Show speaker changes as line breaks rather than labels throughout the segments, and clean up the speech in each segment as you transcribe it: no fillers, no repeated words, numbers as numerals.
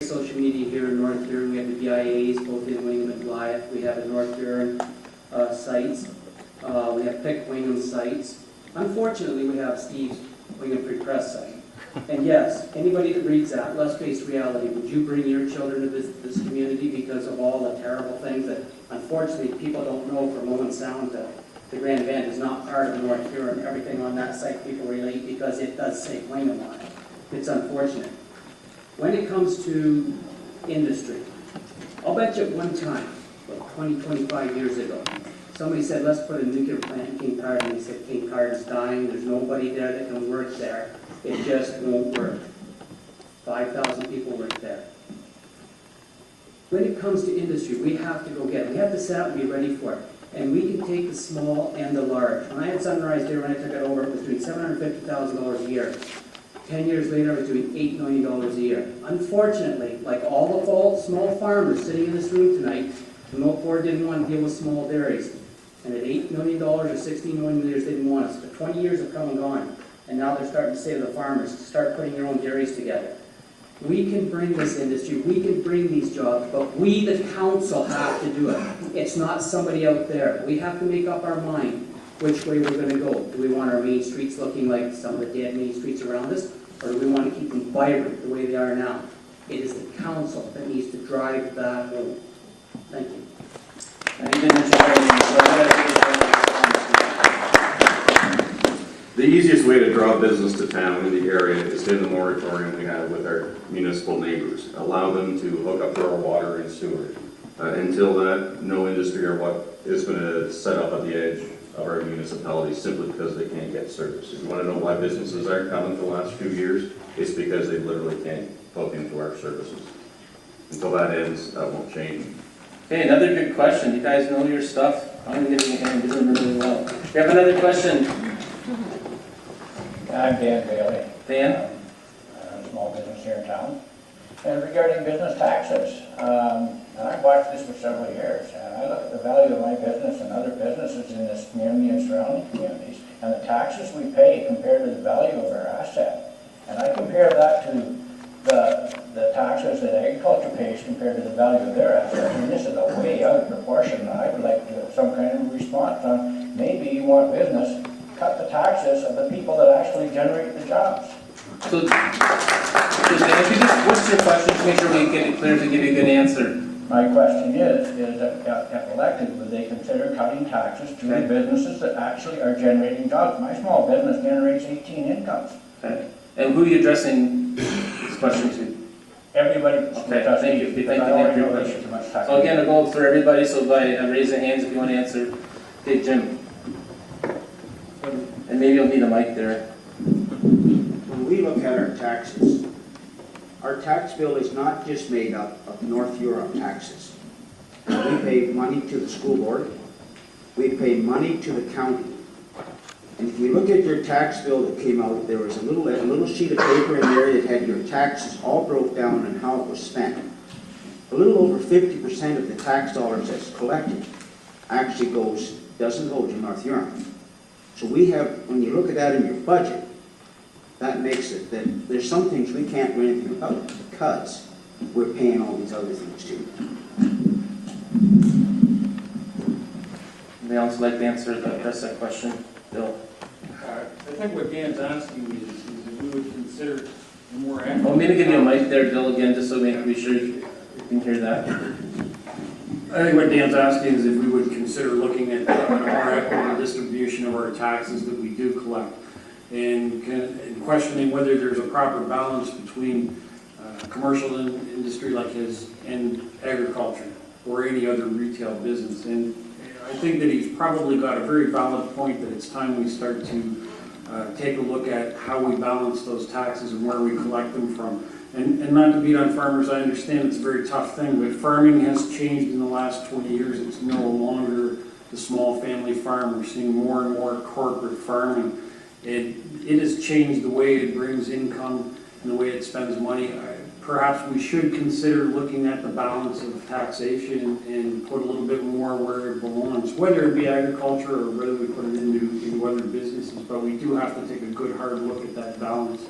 social media here in North Huron. We have the DIAs, both in Wingham and Blyth. We have the North Huron sites. We have Pick Wingham sites. Unfortunately, we have Steve's Wingham Free Press site. And yes, anybody that reads that, let's face reality, would you bring your children to this community because of all the terrible things that unfortunately people don't know from Owen Sound to the Grand Bend is not part of North Huron. Everything on that site people relate because it does say Wingham on it. It's unfortunate. When it comes to industry, I'll bet you at one time, about 20, 25 years ago, somebody said, let's put a nuclear plant in King Card, and they said, King Card is dying, there's nobody there that can work there. It just won't work. 5,000 people work there. When it comes to industry, we have to go get it. We have to set up and be ready for it. And we can take the small and the large. When I had Sunrise there, when I took it over, it was doing $750,000 a year. 10 years later, I was doing $8 million a year. Unfortunately, like all the small farmers sitting in this room tonight, the milk board didn't want to deal with small dairies. And at $8 million or $16 million, they didn't want us. But 20 years have come and gone. And now they're starting to say to the farmers, start putting your own dairies together. We can bring this industry, we can bring these jobs, but we, the council, have to do it. It's not somebody out there. We have to make up our mind which way we're going to go. Do we want our main streets looking like some of the dead main streets around us, or do we want to keep them vibrant the way they are now? It is the council that needs to drive that home. Thank you.
The easiest way to draw business to town in the area is to end the moratorium we have with our municipal neighbors. Allow them to hook up to our water and sewer. Until that, no industry or what is going to set up at the edge of our municipality simply because they can't get service. If you want to know why businesses aren't coming for the last few years, it's because they literally can't hook into our services. Until that ends, that won't change.
Okay, another good question. You guys know your stuff. I'm going to give you a hand. You're doing really well. We have another question.
I'm Dan Bailey.
Dan?
Small business here in town. And regarding business taxes, and I've watched this for several years, and I look at the value of my business and other businesses in this community and surrounding communities, and the taxes we pay compared to the value of our asset. And I compare that to the taxes that agriculture pays compared to the value of their asset. I mean, this is a way out of proportion, and I would like to have some kind of response on maybe you want business, cut the taxes of the people that actually generate the jobs.
So Dan, if you just, what's your question to make sure we get it clear to give you a good answer?
My question is if elected, would they consider cutting taxes to the businesses that actually are generating jobs? My small business generates 18 incomes.
Okay. And who are you addressing this question to?
Everybody.
Okay, thank you. Thank you for your question. So again, the goal is for everybody, so by raising hands if you want to answer. Okay, Jim. And maybe you'll need a mic there.
When we look at our tax bill is not just made up of North Huron taxes. We pay money to the school board. We pay money to the county. And if you look at your tax bill that came out, there was a little sheet of paper in there that had your taxes all broke down and how it was spent. A little over 50% of the tax dollars that's collected actually doesn't go to North Huron. So we have, when you look at that in your budget, that makes it that there's some things we can't do anything about because we're paying all these other things too.
Anybody else like to address that question? Bill?
I think what Dan's asking is if we would consider a more equitable...
Well, maybe give you a mic there, Bill, again, just so we can be sure you can hear that.
I think what Dan's asking is if we would consider looking at a more equitable distribution of our taxes that we do collect and questioning whether there's a proper balance between commercial industry like his and agriculture or any other retail business. And I think that he's probably got a very valid point that it's time we start to take a look at how we balance those taxes and where we collect them from. And not to beat on farmers, I understand it's a very tough thing, but farming has changed in the last 20 years. It's no longer the small family farm. We're seeing more and more corporate farming. It has changed the way it brings income and the way it spends money. Perhaps we should consider looking at the balance of taxation and put a little bit more where it belongs, whether it be agriculture or whether we put it into other businesses. But we do have to take a good hard look at that balance.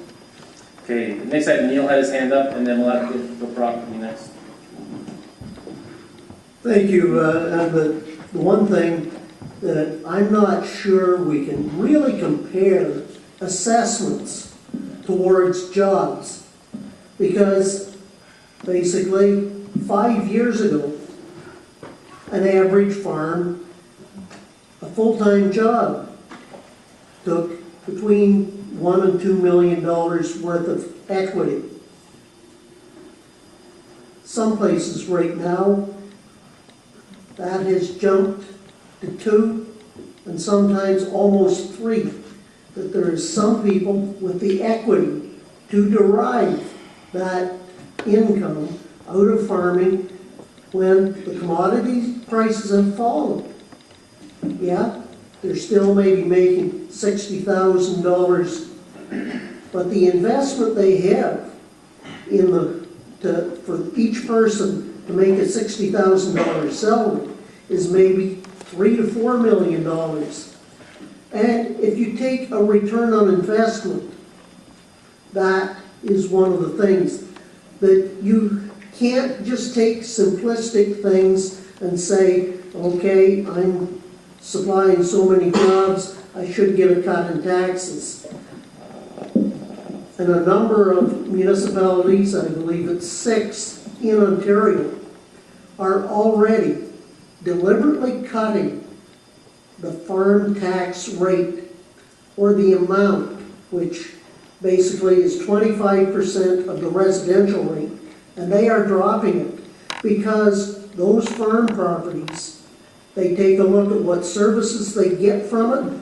Okay, next item, Neil had his hand up, and then we'll have to go Brock to be next.
Thank you, and the one thing that I'm not sure we can really compare assessments towards jobs, because basically 5 years ago, an average farm, a full-time job, took between $1 and $2 million worth of equity. Some places right now, that has jumped to 2 and sometimes almost 3. That there is some people with the equity to derive that income out of farming when the commodity prices have fallen. Yeah, they're still maybe making $60,000, but the investment they have in for each person to make a $60,000 salary is maybe $3 to $4 million. And if you take a return on investment, that is one of the things that you can't just take simplistic things and say, okay, I'm supplying so many jobs, I should get a cut in taxes. And a number of municipalities, I believe it's 6 in Ontario, are already deliberately cutting the farm tax rate, or the amount, which basically is 25% of the residential rate, and they are dropping it because those farm properties, they take a look at what services they get from it,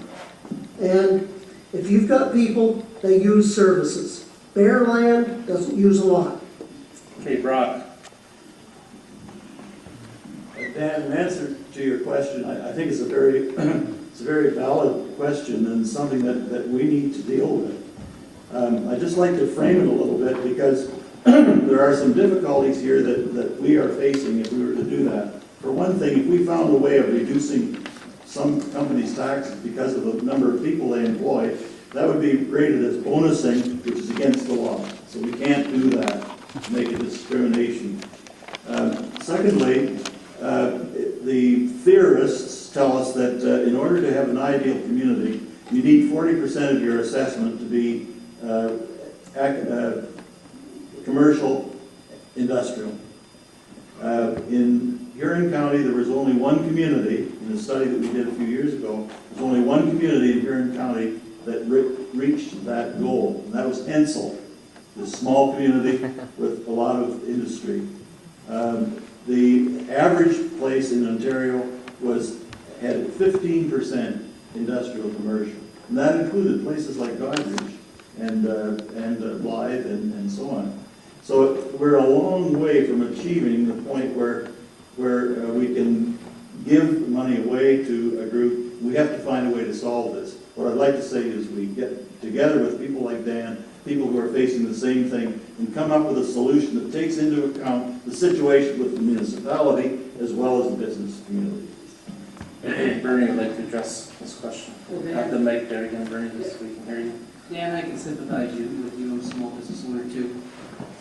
and if you've got people, they use services. Bare land doesn't use a lot.
Okay, Brock.
Dan, in answer to your question, I think it's a very, it's a very valid question and something that we need to deal with. I'd just like to frame it a little bit because there are some difficulties here that we are facing if we were to do that. For one thing, if we found a way of reducing some companies' taxes because of the number of people they employ, that would be rated as bonusing, which is against the law. So we can't do that, make a discrimination. Secondly, the theorists tell us that in order to have an ideal community, you need 40% of your assessment to be commercial, industrial. In Huron County, there was only one community, in a study that we did a few years ago, there's only one community in Huron County that reached that goal, and that was Ensel, this small community with a lot of industry. The average place in Ontario had 15% industrial commercial, and that included places like Goderich and Blyth and so on. So we're a long way from achieving the point where we can give money away to a group. We have to find a way to solve this. What I'd like to say is we get together with people like Dan, people who are facing the same thing, and come up with a solution that takes into account the situation with the municipality as well as the business community.
Okay, Bernie would like to address this question. Have the mic there again, Bernie, so we can hear you.
Dan, I can sympathize with you. I'm a small business owner too.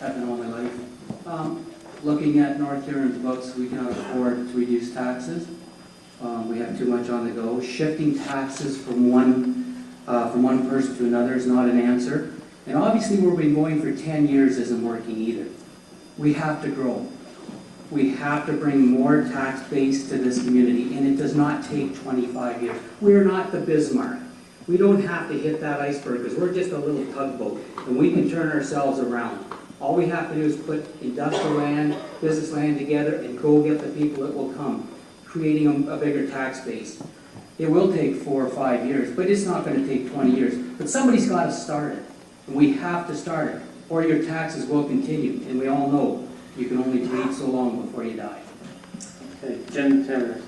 I've been all my life. Looking at North Huron's books, we cannot afford to reduce taxes. We have too much on the go. Shifting taxes from one person to another is not an answer. And obviously where we've been going for 10 years isn't working either. We have to grow. We have to bring more tax base to this community, and it does not take 25 years. We're not the Bismarck. We don't have to hit that iceberg because we're just a little tugboat, and we can turn ourselves around. All we have to do is put industrial land, business land together, and go get the people that will come, creating a bigger tax base. It will take 4 or 5 years, but it's not going to take 20 years. But somebody's got to start it, and we have to start it, or your taxes will continue, and we all know you can only bleed so long before you die.
Okay, Jim Taylor.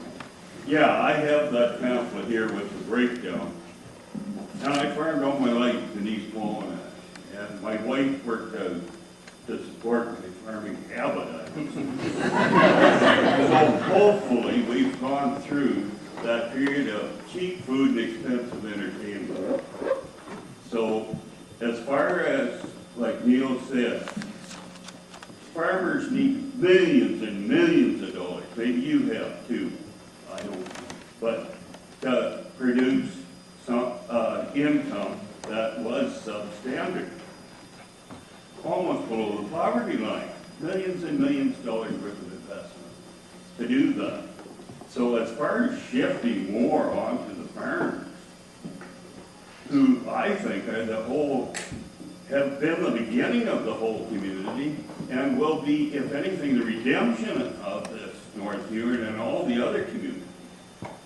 Yeah, I have that pamphlet here with the breakdown. Now, I farmed all my life in East Wawanosh, and my wife worked to support my farming habit. So hopefully we've gone through that period of cheap food and expensive entertainment. So as far as like Neil said, farmers need millions and millions of dollars. Maybe you have too, I don't, but to produce some income that was substandard, almost below the poverty line. Millions and millions of dollars worth of investment to do that. So as far as shifting more onto the farmers, who I think are have been the beginning of the whole community and will be, if anything, the redemption of this North Huron and all the other communities.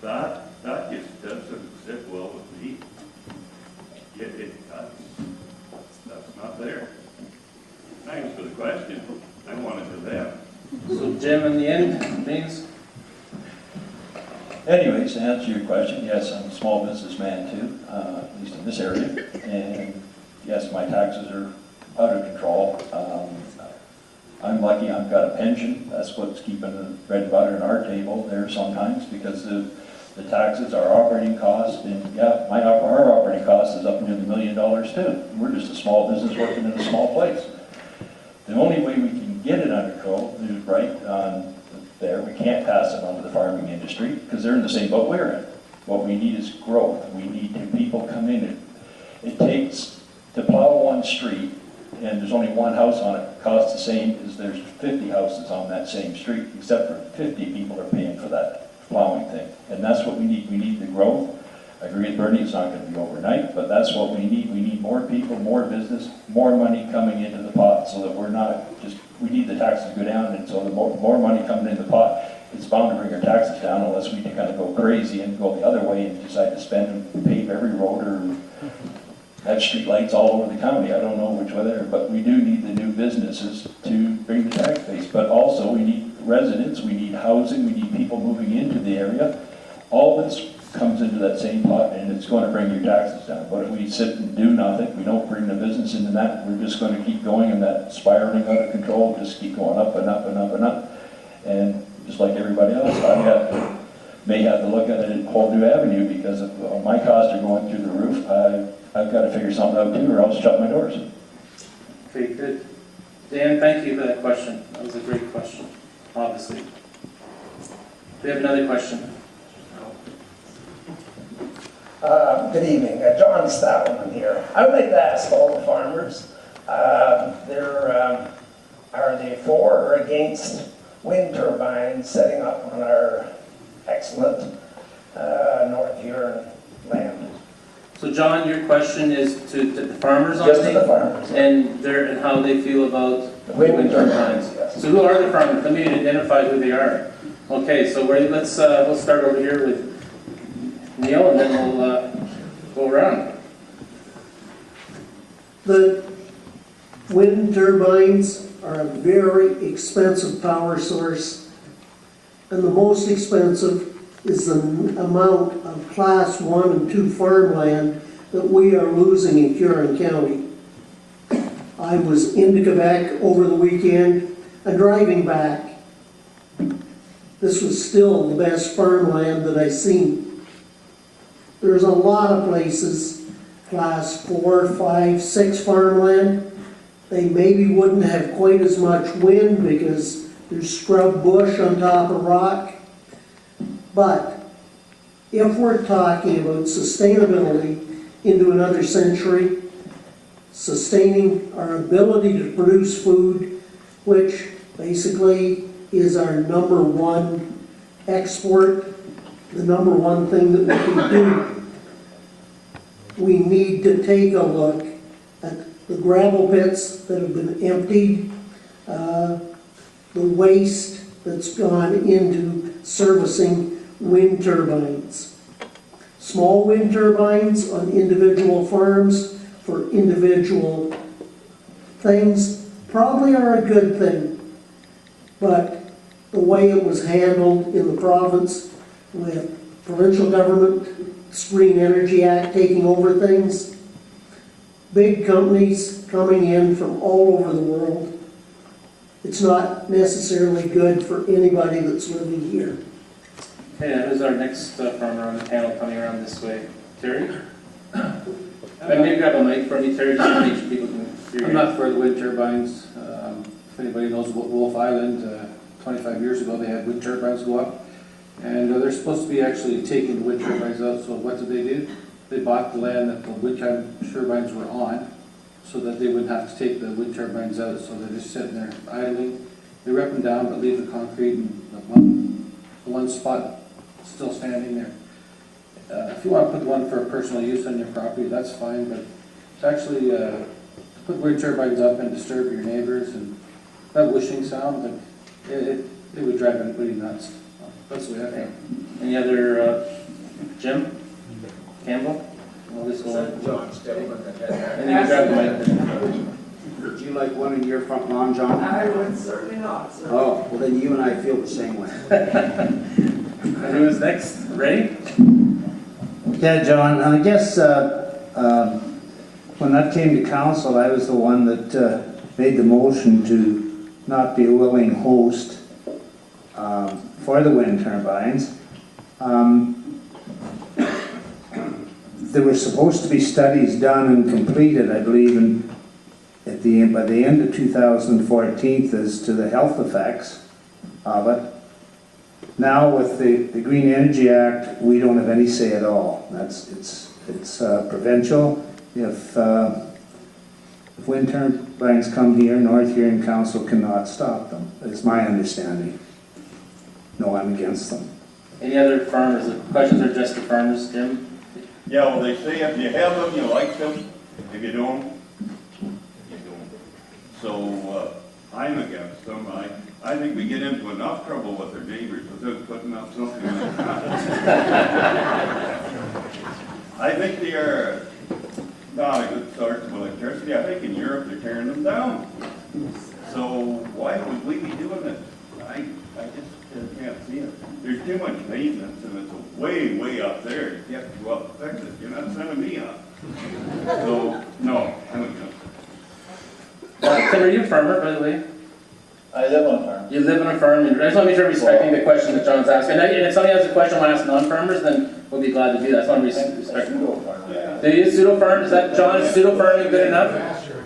That just doesn't sit well with me. That's not there. Thanks for the question. I wanted to that.
So Jim, in the end, James?
Anyways, to answer your question, yes, I'm a small businessman too, at least in this area. And yes, my taxes are out of control. I'm lucky I've got a pension. That's what's keeping the bread and butter on our table there sometimes, because the taxes, our operating cost, and yeah, our operating cost is up into $1 million too. We're just a small business working in a small place. The only way we can get it under control is right on there. We can't pass it on to the farming industry because they're in the same boat we're in. What we need is growth. We need people come in. It takes to plow one street, and there's only one house on it, costs the same as there's 50 houses on that same street, except for 50 people are paying for that plowing thing. And that's what we need. We need the growth. I agree with Bernie, it's not going to be overnight, but that's what we need. We need more people, more business, more money coming into the pot, so that we're not just, we need the taxes to go down, and so the more money coming in the pot, it's bound to bring our taxes down unless we kind of go crazy and go the other way and decide to spend and pave every road or have street lights all over the county. I don't know which way there, but we do need the new businesses to bring the tax base. But also we need residents, we need housing, we need people moving into the area. All this comes into that same pot, and it's going to bring your taxes down. But if we sit and do nothing, we don't bring the business into that, we're just going to keep going in that spiraling out of control, just keep going up and up and up and up. And just like everybody else, may have to look at it in a whole new avenue, because if my costs are going through the roof, I've got to figure something out too, or else shut my doors.
Okay, good. Dan, thank you for that question. That was a great question, obviously. We have another question.
Good evening, John Stoutman here. I would like to ask all the farmers, are they for or against wind turbines setting up on our excellent North Huron land?
So John, your question is to the farmers on
Just to the farmers.
and how they feel about
The wind
turbines.
yes.
So who are the farmers? Let me identify who they are. Okay, so let's start over here with Neil, and then we'll go around.
The wind turbines are a very expensive power source, and the most expensive is the amount of Class 1 and 2 farmland that we are losing in Huron County. I was into Quebec over the weekend and driving back. This was still the best farmland that I've seen. There's a lot of places, Class 4, 5, 6 farmland, they maybe wouldn't have quite as much wind because there's scrub bush on top of rock. But if we're talking about sustainability into another century, sustaining our ability to produce food, which basically is our number one export, the number one thing that we can do, we need to take a look at the gravel pits that have been emptied, the waste that's gone into servicing wind turbines. Small wind turbines on individual farms for individual things probably are a good thing, but the way it was handled in the province with provincial government, Green Energy Act taking over things, big companies coming in from all over the world, it's not necessarily good for anybody that's living here.
Okay, and who's our next farmer on the panel coming around this way? Terry? Maybe grab a mic for me, Terry, just to make sure people can You're
I'm not for the wind turbines. If anybody knows about Wolf Island, 25 years ago, they had wind turbines go up. And they're supposed to be actually taking the wind turbines out, so what did they do? They bought the land that the wind turbines were on, so that they wouldn't have to take the wind turbines out, so they're just sitting there idling. They rip them down, but leave the concrete and the one spot still standing there. If you want to put one for personal use on your property, that's fine, but it's actually put wind turbines up and disturb your neighbors and that whooshing sound, but it would drive anybody nuts. That's the way I think.
Any other, Jim? Campbell? We'll just go on.
John Stillman that had that.
And you can grab the mic.
Would you like one in your front lawn, John?
I would certainly not, sir.
Oh, well then you and I feel the same way.
And who is next? Ready?
Yeah, John, I guess when that came to council, I was the one that made the motion to not be a willing host for the wind turbines. There were supposed to be studies done and completed, I believe, by the end of 2014 as to the health effects of it. Now with the Green Energy Act, we don't have any say at all. It's provincial. If wind turbines come here, North Huron Council cannot stop them. It's my understanding. No, I'm against them.
Any other farmers? The questions are just the farmers, Jim?
Yeah, well, they say if you have them, you like them. If you don't, you don't. So, I'm against them. I think we get into enough trouble with our neighbors without putting up something like that. I think they are not a good source of electricity. I think in Europe they're tearing them down. So why would we be doing it? I just can't see it. There's too much maintenance and it's way, way up there. You have to go up and fix it. You're not sending me up. So, no, I'm against it.
Tim, are you a farmer, by the way?
I live on a farm.
You live on a farm, and I just want to make sure we're respecting the question that John's asking. And if somebody has a question, want to ask non-farmers, then we'll be glad to do that. I just want to respect.
Yeah.
Do you use pseudo farm? Is that John? Is pseudo farming good enough?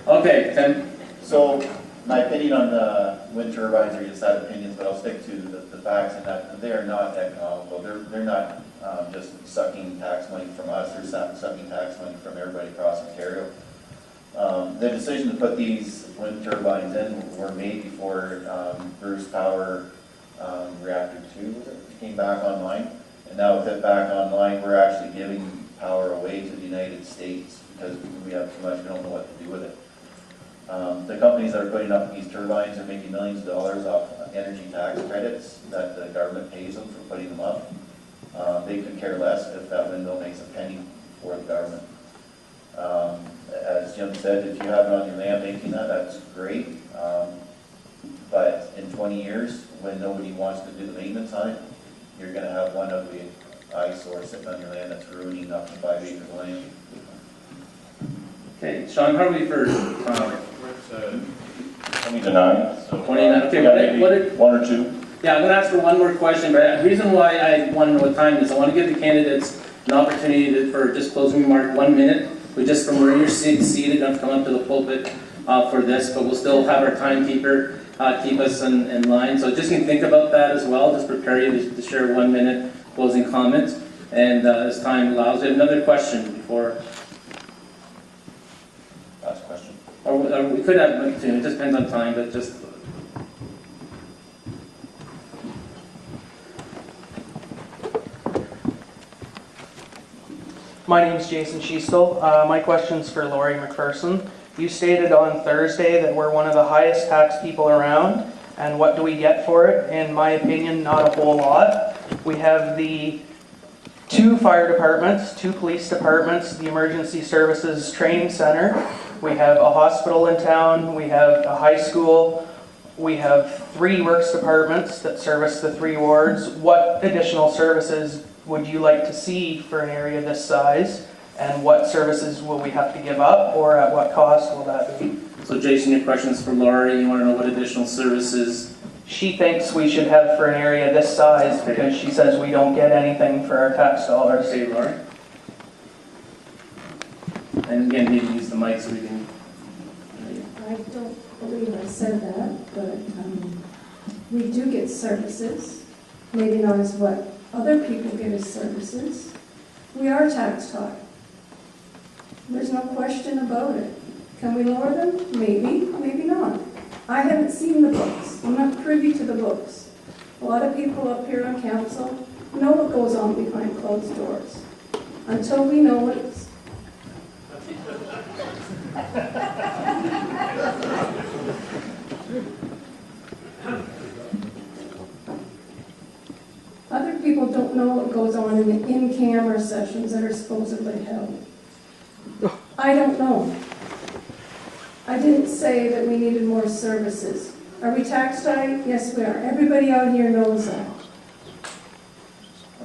Okay, Tim.
So, my opinion on the wind turbines, or just that opinions, but I'll stick to the facts in that they are not economical. They're not just sucking tax money from us, they're sucking tax money from everybody across Ontario. The decision to put these wind turbines in were made before Bruce Power Reactor 2 came back online. And now with it back online, we're actually giving power away to the United States because we have too much, we don't know what to do with it. The companies that are putting up these turbines are making millions of dollars off energy tax credits that the government pays them for putting them up. They could care less if that windmill makes a penny for the government. As Jim said, if you have it on your land making that, that's great. But in 20 years, when nobody wants to do the maintenance on it, you're going to have one ugly eyesore sitting on your land that's ruining up to 5 acres of land.
Okay, Sean, how are we for
20 to 9. So
29? Okay, what
one or two.
Yeah, I'm going to ask for one more question, but the reason why I want to know what time is, I want to give the candidates an opportunity for just closing remark, 1 minute. We just from where you're seated, don't come up to the pulpit for this, but we'll still have our timekeeper keep us in line. So just can think about that as well. Just prepare you to share 1 minute closing comments, and as time allows. We have another question before.
Last question.
Or we could have like two. It just depends on time, but just.
My name is Jason Schiestel. My question's for Lori McPherson. You stated on Thursday that we're one of the highest taxed people around, and what do we get for it? In my opinion, not a whole lot. We have the 2 fire departments, 2 police departments, the emergency services training center. We have a hospital in town, we have a high school, we have 3 works departments that service the 3 wards. What additional services would you like to see for an area this size? And what services will we have to give up, or at what cost will that be?
So Jason, your question is for Lori. You want to know what additional services
she thinks we should have for an area this size, because she says we don't get anything for our tax dollars.
say, Lori? And again, maybe use the mic so we can.
I don't believe I said that, but we do get services, maybe not as what other people get as services. We are taxed high. There's no question about it. Can we lower them? Maybe, maybe not. I haven't seen the books. I'm not privy to the books. A lot of people up here on council know what goes on behind closed doors. Until we know it's other people don't know what goes on in the in-camera sessions that are supposedly held. I don't know. I didn't say that we needed more services. Are we taxed high? Yes, we are. Everybody out here knows that.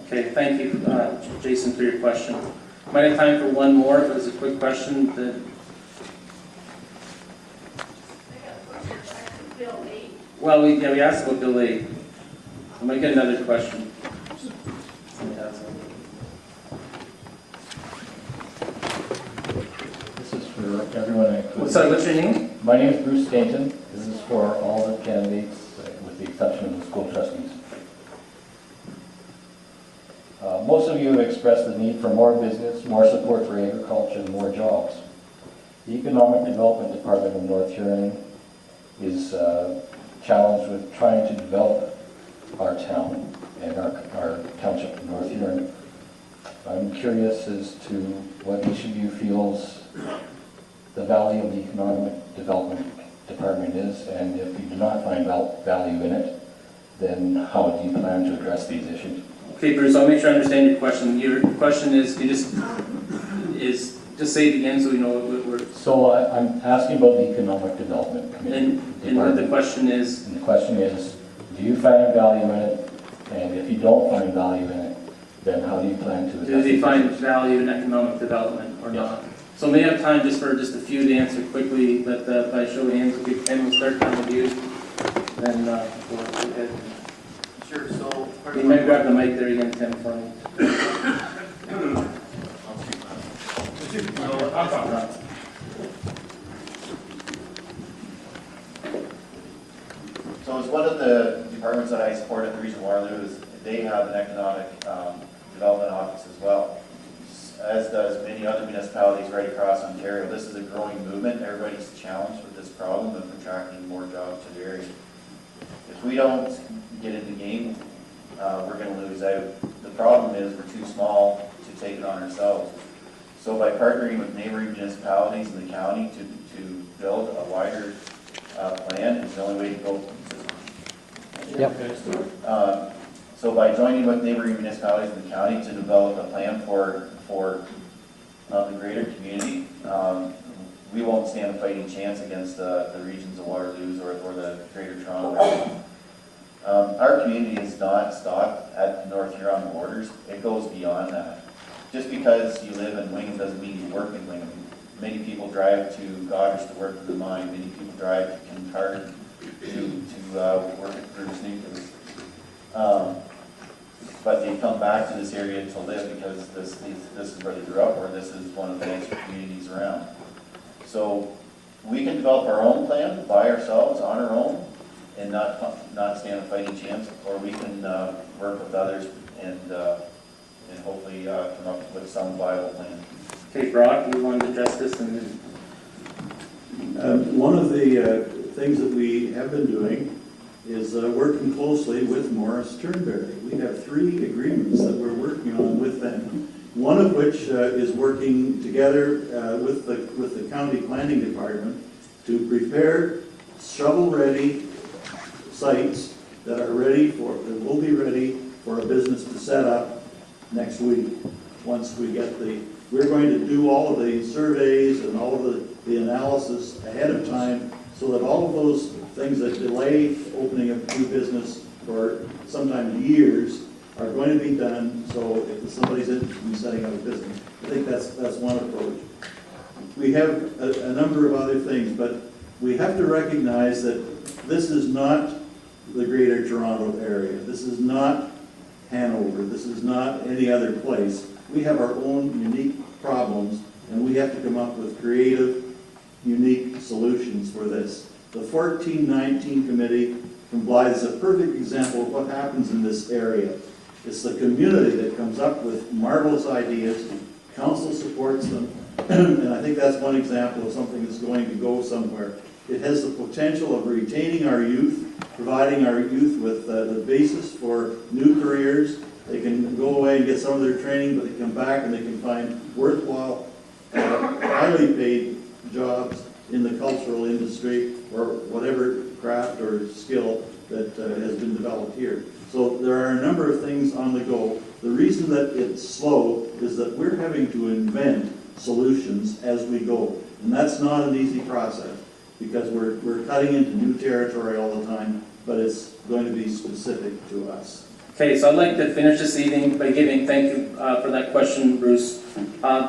Okay, thank you, Jason, for your question. Might have time for one more, but it's a quick question that... Well, we asked about Bill 8. I might get another question.
This is for everyone.
Sorry, what's your name?
My name is Bruce Stainton. This is for all the candidates, with the exception of the school trustees. Most of you have expressed the need for more business, more support for agriculture, and more jobs. The Economic Development Department of North Huron is challenged with trying to develop our town and our township of North Huron. I'm curious as to what each of you feels the value of the Economic Development Department is, and if you do not find value in it, then how do you plan to address these issues?
Okay, Bruce, I'll make sure I understand your question. Your question is, can you just say it again so we know what we're...
So I'm asking about the Economic Development Committee.
And the question is?
And the question is, do you find value in it? And if you don't find value in it, then how do you plan to address it?
Do they find value in economic development or not? So may I have time just for just a few to answer quickly, but by show of hands, if Ken will start time with you, then we'll go ahead.
Sure, so...
You might grab the mic there again, Ken, for me.
So as one of the departments that I support at the Region of Waterloo, is they have an economic development office as well, as does many other municipalities right across Ontario. This is a growing movement. Everybody's challenged with this problem of attracting more jobs to the area. If we don't get in the game, we're going to lose out. The problem is we're too small to take it on ourselves. So by partnering with neighboring municipalities in the county to build a wider plan is the only way to go.
Yep.
So by joining with neighboring municipalities in the county to develop a plan for the greater community, we won't stand a fighting chance against the regions of Waterloo or the Greater Toronto area. Our community is not stopped at the North Huron borders. It goes beyond that. Just because you live in Wingham doesn't mean you work in Wingham. Many people drive to Goddard to work in the mine. Many people drive to Kincard to work at Bruce Nucleus. But they come back to this area to live because this is where they grew up, or this is one of the nicer communities around. So we can develop our own plan by ourselves on our own and not stand a fighting chance, or we can work with others and hopefully come up with some viable plan.
Okay, Brock, you want to address this?
One of the things that we have been doing is working closely with Morris Turnberry. We have 3 agreements that we're working on with them. One of which is working together with the county planning department to prepare shovel-ready sites that will be ready for a business to set up next week. Once we get we're going to do all of the surveys and all of the analysis ahead of time, so that all of those things that delay opening a new business for sometimes years are going to be done. So if somebody's interested in setting up a business, I think that's one approach. We have a number of other things, but we have to recognize that this is not the Greater Toronto area. This is not Hanover. This is not any other place. We have our own unique problems, and we have to come up with creative unique solutions for this. The 1419 committee from Blyth is a perfect example of what happens in this area. It's the community that comes up with marvelous ideas, council supports them, and I think that's one example of something that's going to go somewhere. It has the potential of retaining our youth, providing our youth with the basis for new careers. They can go away and get some of their training, but they come back and they can find worthwhile, highly paid jobs in the cultural industry or whatever craft or skill that has been developed here. So there are a number of things on the go. The reason that it's slow is that we're having to invent solutions as we go. And that's not an easy process because we're cutting into new territory all the time, but it's going to be specific to us.
Okay, so I'd like to finish this evening by giving, thank you for that question, Bruce.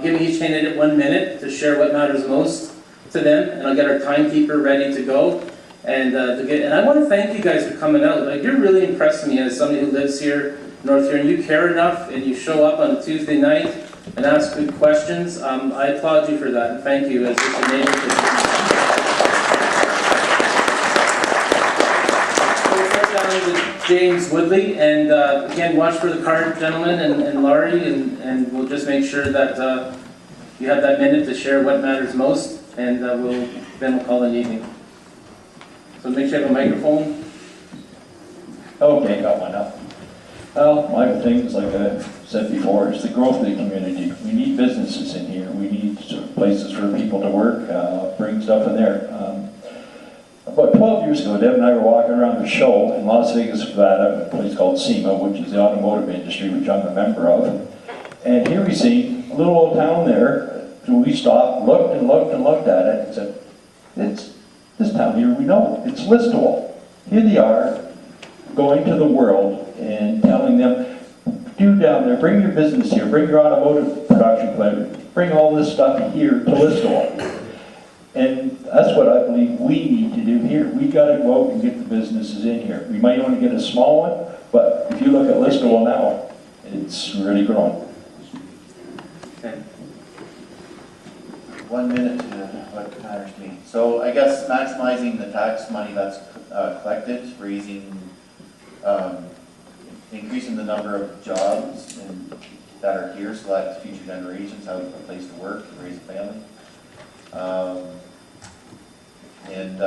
Giving each candidate 1 minute to share what matters most to them, and I'll get our timekeeper ready to go. And I want to thank you guys for coming out. Like, you're really impressing me as somebody who lives here, North Huron. You care enough, and you show up on a Tuesday night and ask good questions. I applaud you for that, and thank you as just a neighbor. We'll sit down with James Woodley, and again, watch for the card, gentlemen, and Laurie, and we'll just make sure that you have that minute to share what matters most, and then we'll call it an evening. So make sure you have a microphone.
Okay, got one up. Well, my things, like I said before, is the growth of the community. We need businesses in here. We need sort of places for people to work, bring stuff in there. About 12 years ago, Deb and I were walking around a show in Las Vegas, Nevada, a place called SEMA, which is the automotive industry, which I'm a member of. And here we see a little old town there. So we stopped, looked and looked and looked at it and said, it's this town here we know. It's Listowel. Here they are, going to the world and telling them, do down there, bring your business here, bring your automotive production plant, bring all this stuff here to Listowel. And that's what I believe we need to do here. We've got to go out and get the businesses in here. We might want to get a small one, but if you look at Listowel now, it's really growing.
Okay.
1 minute to what matters to me. So I guess maximizing the tax money that's collected, raising, increasing the number of jobs that are here so that future generations have a place to work and raise a family. And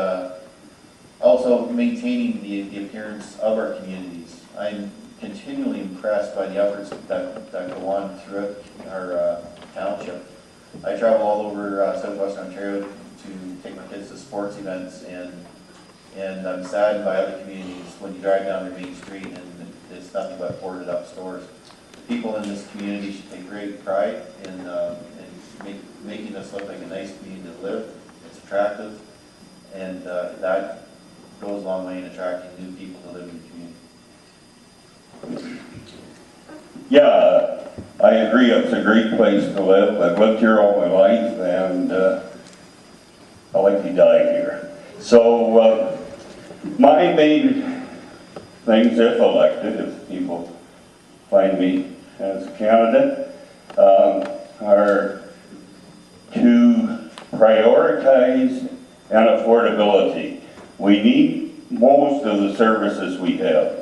also maintaining the appearance of our communities. I'm continually impressed by the efforts that go on throughout our township. I travel all over southwestern Ontario to take my kids to sports events, and I'm saddened by other communities when you drive down their main street and it's nothing but boarded up stores. People in this community should take great pride in making us look like a nice community to live. It's attractive, and that goes a long way in attracting new people to live in the community.
Yeah, I agree. It's a great place to live. I've lived here all my life, and I like to die here. So my main things, if elected, if people find me as a candidate, are to prioritize and affordability. We need most of the services we have.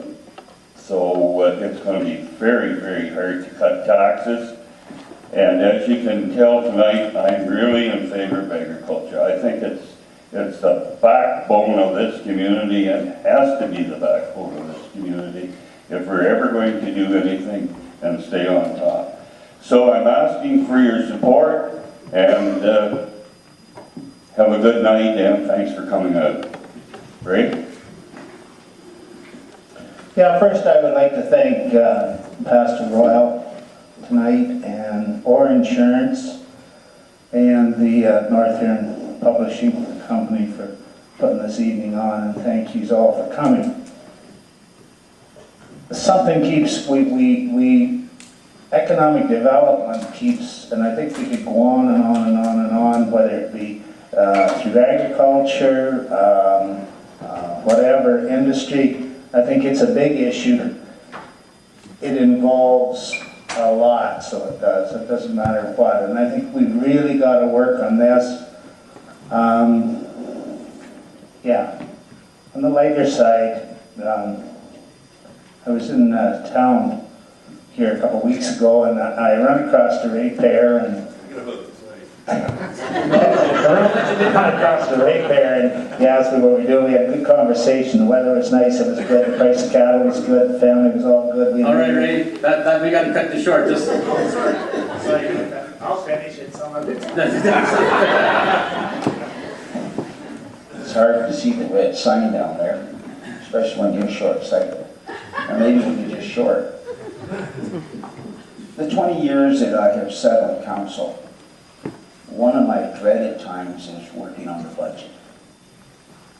So it's going to be very, very hard to cut taxes. And as you can tell tonight, I'm really in favor of agriculture. I think it's the backbone of this community and has to be the backbone of this community if we're ever going to do anything and stay on top. So I'm asking for your support, and have a good night, and thanks for coming out. Ray?
Yeah, first I would like to thank Pastor Royal tonight, and Orr Insurance, and the North Huron Publishing Company for putting this evening on, and thank you all for coming. Something keeps, economic development keeps, and I think we could go on and on and on and on, whether it be through agriculture, whatever industry. I think it's a big issue. It involves a lot, so it does. It doesn't matter what. And I think we've really got to work on this
Yeah, on the lighter side, I was in town here a couple weeks ago, and I ran across the ratepayer, and ran across the ratepayer, and he asked me what we do. We had a good conversation. The weather was nice. It was good. The price of cattle was good. The family was all good.
All right, Ray, that we got to cut this short. Just
I'll finish it some of it. It's hard to see the red sign down there, especially when you're short-sighted. Or maybe when you're just short. The 20 years that I have sat on council, one of my dreaded times is working on the budget.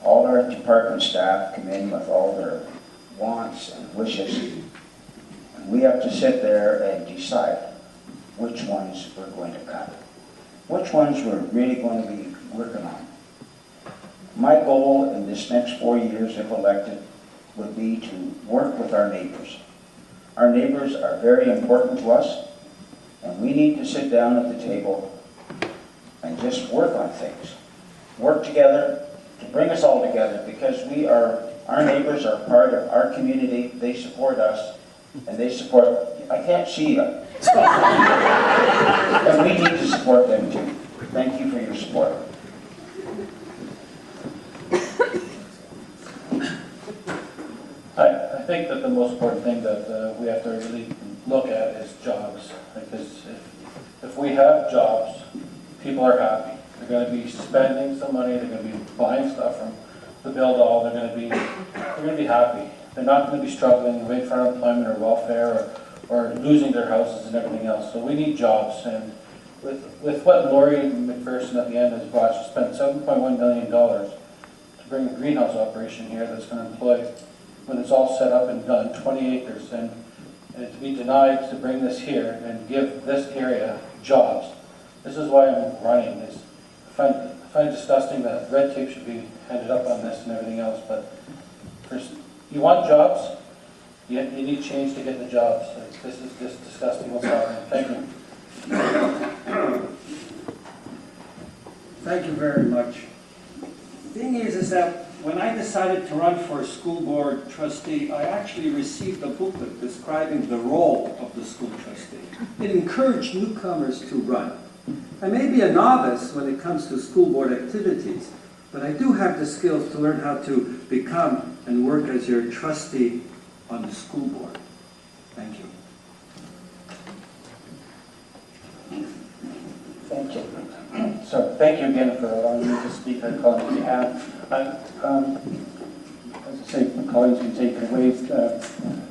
All our department staff come in with all their wants and wishes, and we have to sit there and decide which ones we're going to cut, which ones we're really going to be working on. My goal in this next 4 years, if elected, would be to work with our neighbors. Our neighbors are very important to us, and we need to sit down at the table and just work on things. Work together to bring us all together, because our neighbors are part of our community. They support us, and they support, I can't see them. And we need to support them too. Thank you for your support.
I think that the most important thing that we have to really look at is jobs. Because if we have jobs, people are happy. They're going to be spending some money. They're going to be buying stuff from the build all. They're going to be happy. They're not going to be struggling, waiting for unemployment or welfare or losing their houses and everything else. So we need jobs. And with what Lori McPherson at the end has brought, she spent $7.1 million to bring a greenhouse operation here that's going to employ, when it's all set up and done, 20 acres. And to be denied to bring this here and give this area jobs. This is why I'm running this. I find disgusting that red tape should be handed up on this and everything else, but first, you want jobs, you need change to get the jobs. This is just disgusting what's happening. Thank you.
Thank you very much. The thing is that when I decided to run for a school board trustee, I actually received a booklet describing the role of the school trustee. It encouraged newcomers to run. I may be a novice when it comes to school board activities, but I do have the skills to learn how to become and work as your trustee on the school board. Thank you.
Thank you. So thank you again for allowing me to speak on Colleen's behalf. As I say, Colleen's been taken away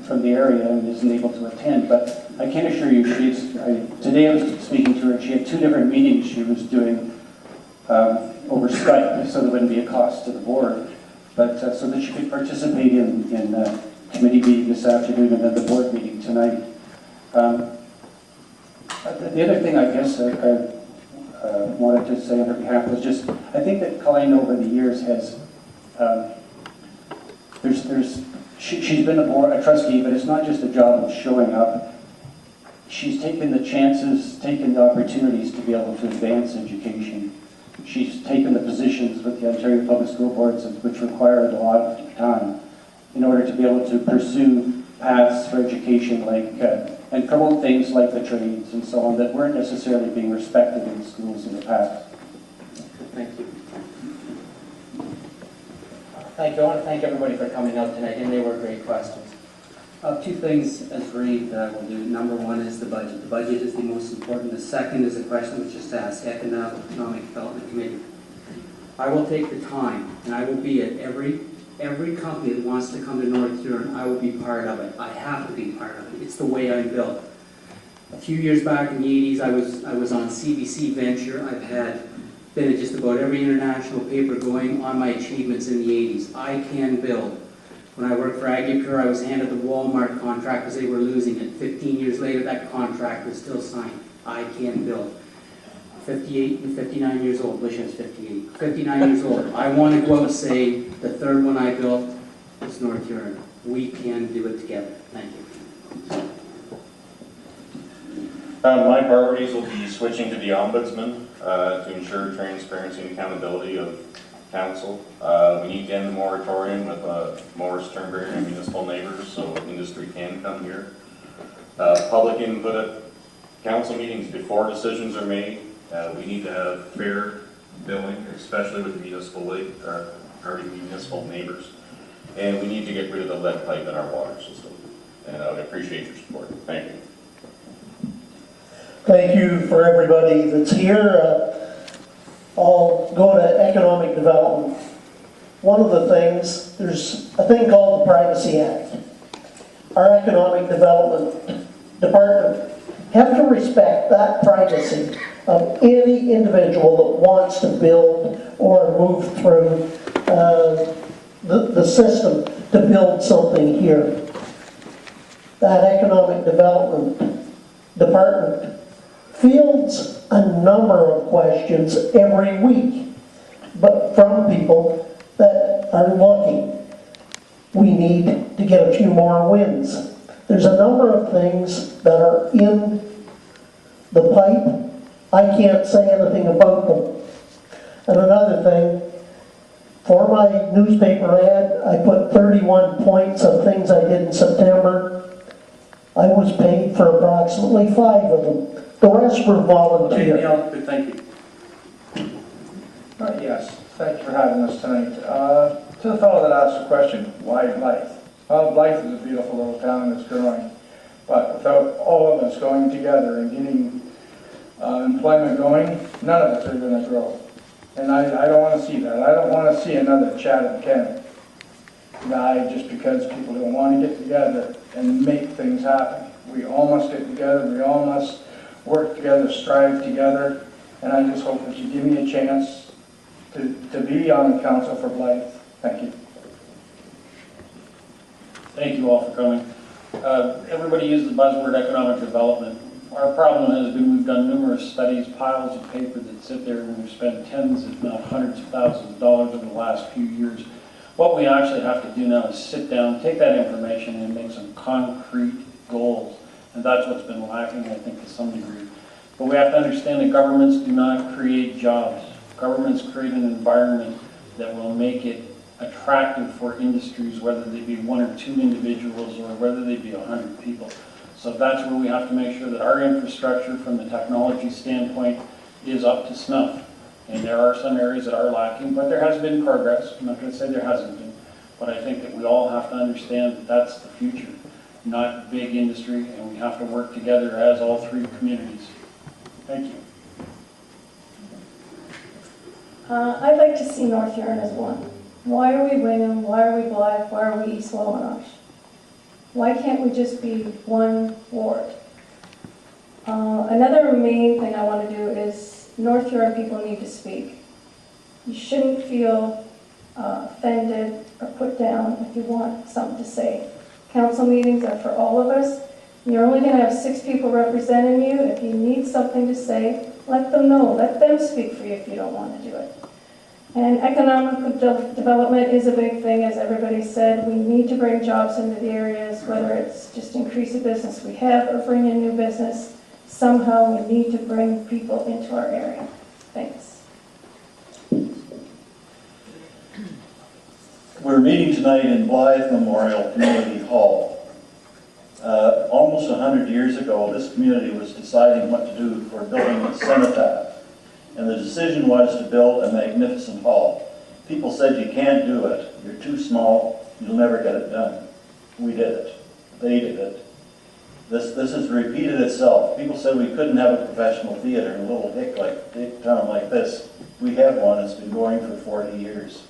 from the area and isn't able to attend, but I can assure you, today I was speaking to her. She had 2 different meetings she was doing over Skype, so there wouldn't be a cost to the board, but so that she could participate in committee meeting this afternoon and then the board meeting tonight. The other thing I guess I wanted to say on her behalf was just, I think that Colleen over the years has, she's been a trustee, but it's not just a job of showing up. She's taken the chances, taken the opportunities to be able to advance education. She's taken the positions with the Ontario Public School Boards, which required a lot of time, in order to be able to pursue paths for education and promote things like the trades and so on that weren't necessarily being respected in schools in the past.
Thank you.
Thank you. I want to thank everybody for coming out tonight, and they were great questions.
2 things as Reed will do. Number 1 is the budget. The budget is the most important. The second is a question which is asked, Economic Development Committee. I will take the time, and I will be at every company that wants to come to North Huron. I will be part of it. I have to be part of it. It's the way I'm built. A few years back in the 80s, I was on CBC Venture. I've been at just about every international paper going on my achievements in the 80s. I can build. When I worked for Agriculture, I was handed the Walmart contract because they were losing it. 15 years later, that contract was still signed. I can build. 58 and 59 years old. Wish I was 58. 59 years old. I want to go out and say the 3rd one I built was North Huron. We can do it together. Thank you.
My priorities will be switching to the ombudsman to ensure transparency and accountability of council. We need to end the moratorium with Morris, Turnberry, and municipal neighbors so industry can come here. Public input at council meetings before decisions are made. We need to have fair billing, especially with the municipal neighbors. And we need to get rid of the lead pipe in our water system. And I would appreciate your support. Thank you.
Thank you for everybody that's here. I'll go to economic development. One of the things, there's a thing called the Privacy Act. Our economic development department have to respect that privacy of any individual that wants to build or move through the system to build something here. That economic development department fields a number of questions every week, but from people that are looking. We need to get a few more wins. There's a number of things that are in the pipe. I can't say anything about them. And another thing, for my newspaper ad, I put 31 points of things I did in September. I was paid for approximately 5 of them. The rest were volunteer.
Okay, Neil, thank you.
Yes, thank you for having us tonight. To the fellow that asked the question, why Blyth? Well, Blyth is a beautiful little town that's growing, but without all of us going together and getting employment going, none of us are going to grow. And I don't want to see that. I don't want to see another Chatham County die just because people don't want to get together and make things happen. We all must get together. We all must work together, strive together, and I just hope that you give me a chance to be on the council for Blyth. Thank you.
Thank you all for coming. Everybody uses the buzzword economic development. Our problem has been we've done numerous studies, piles of paper that sit there, and we've spent tens, if not hundreds of thousands of dollars over the last few years. What we actually have to do now is sit down, take that information, and make some concrete goals. And that's what's been lacking, I think, to some degree. But we have to understand that governments do not create jobs. Governments create an environment that will make it attractive for industries, whether they be 1 or 2 individuals or whether they be 100 people. So that's where we have to make sure that our infrastructure from the technology standpoint is up to snuff. And there are some areas that are lacking, but there has been progress. I'm not going to say there hasn't been, but I think that we all have to understand that that's the future, not big industry, and we have to work together as all 3 communities. Thank you.
I'd like to see North Huron as one. Why are we Wingham? Why are we Blyth? Why are we East Wawanosh? Why can't we just be one ward? Another main thing I want to do is North Huron people need to speak. You shouldn't feel offended or put down if you want something to say. Council meetings are for all of us. You're only going to have 6 people representing you. If you need something to say, let them know. Let them speak for you if you don't want to do it. And economic development is a big thing, as everybody said. We need to bring jobs into the areas, whether it's just increase the business we have or bring in new business. Somehow we need to bring people into our area. Thanks.
We're meeting tonight in Blyth Memorial Community Hall. Almost 100 years ago, this community was deciding what to do for building a cenotaph. And the decision was to build a magnificent hall. People said, you can't do it. You're too small. You'll never get it done. We did it. They did it. This has repeated itself. People said we couldn't have a professional theater in a little hick town like this. We have one. It's been going for 40 years.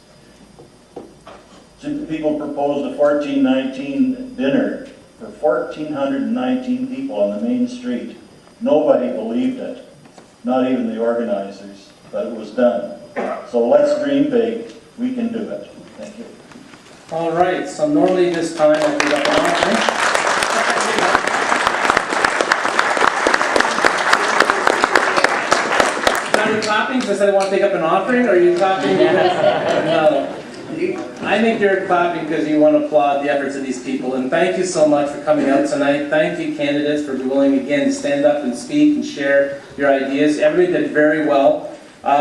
People proposed a 1419 dinner for 1,419 people on the main street. Nobody believed it. Not even the organizers, but it was done. So let's dream big. We can do it. Thank you.
All right, so normally this time I pick up an offering. Is that your clapping? Because I said I want to take up an offering, or are you clapping? No. I think you're clapping because you want to applaud the efforts of these people, and thank you so much for coming out tonight. Thank you, candidates, for being willing again to stand up and speak and share your ideas. Everybody did very well.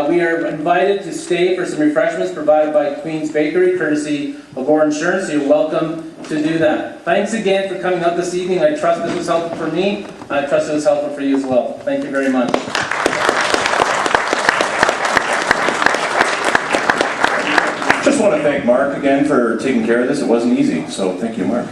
We are invited to stay for some refreshments provided by Queen's Bakery, courtesy of Or Insurance, so you're welcome to do that. Thanks again for coming out this evening. I trust this was helpful for me. I trust it was helpful for you as well. Thank you very much.
Just want to thank Mark again for taking care of this. It wasn't easy, so thank you, Mark.